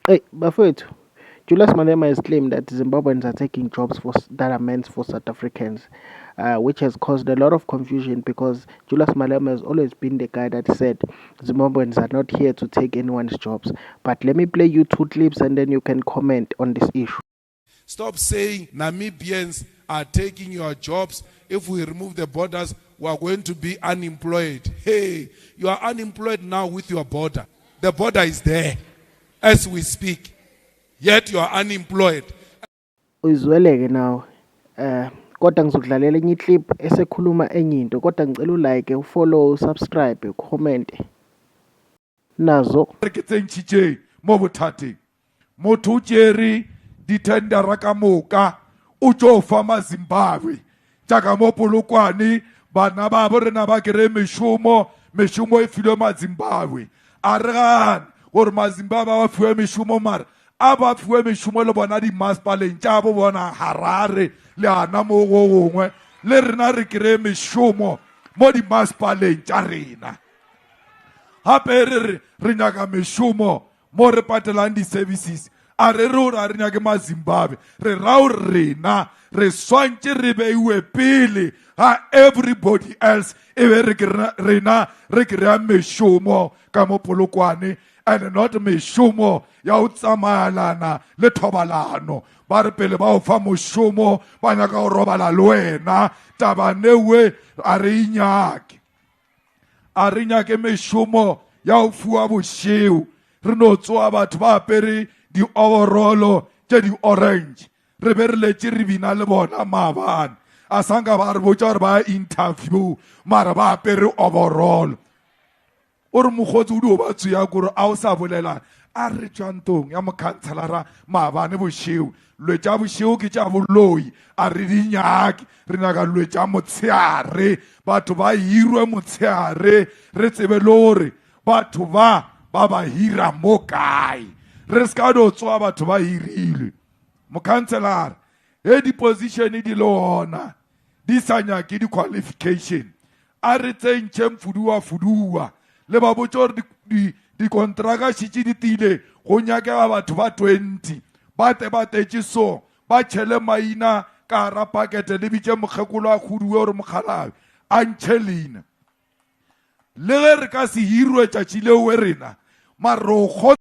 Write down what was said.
Hey, Bafethu, Julius Malema has claimed that Zimbabweans are taking jobs that are meant for South Africans, which has caused a lot of confusion because Julius Malema has always been the guy that said Zimbabweans are not here to take anyone's jobs. But let me play you two clips and then you can comment on this issue. Stop saying Namibians are taking your jobs. If we remove the borders, we are going to be unemployed. Hey, you are unemployed now with your border. The border is there as we speak. Yet you are unemployed. Uzweleke now. Kodwa ngizokudlalela enye clip esekhuluma enye into kodwa ngicela ulike, ufollow, usubscribe, ucomment. Nazo Re ke tse ntšhitše mo bothateng. Motho o tšere dithendera ka moka o tšo fa mazimbabwe jaaka mo Polokwane bana ba bo rena ba kere mešomo e filwe mazimbabwe a re gane gore mazimbabwe a ba fiwe mešomo mara a ba fiwe mešomo le bona dimasepaleng tša bo bona Harare le ana mo go gongwe le rena re kere mešomo mo dimasepaleng tša rena gape re nyaka mešomo mo re patelang di-services a re gore a re nyake mazimbabwe re ra gore rena re swantše re beiwe pele ga everybody else e be rena re kry-a mešomo ka mo Polokwane and not mešomo ya go tsamayalana le thobalano ba re pele ba o fa mošomo ba nyaka go robala le wena taba newe a re inyake a re nyake mešomo ya go fiwa bošeo re no tsoa batho ba apere di-overolo tše di-orange re be re letše re bina le bona maabane a sanka ba re botša gore ba interview mara ba apere overall o re mokgotsi o di o ba tseya kore a o sa bolelang a re tšwantong ya mokhanselara maabane bošeo lwetša bošeo ke tša boloi a re dinyake re nyaka lwetša motshehare batho ba hirwe motshehare re tsebe le gore batho ba hira mo kae re se ka no tsoa batho ba hirilwe mokhanselara he di-position di le ona di sa nyake di-qualification a re tsentšhe mfuduwa le ba botse gore dikontraka šitše di tile go nyakega batho ba 20 ba tetše so ba tšhele maina ka gara pakete le bitše mokgekolo a khuduwe gore mokgalabe a ntšhe leina le ge re ka se hirwe tšatši leo rena mara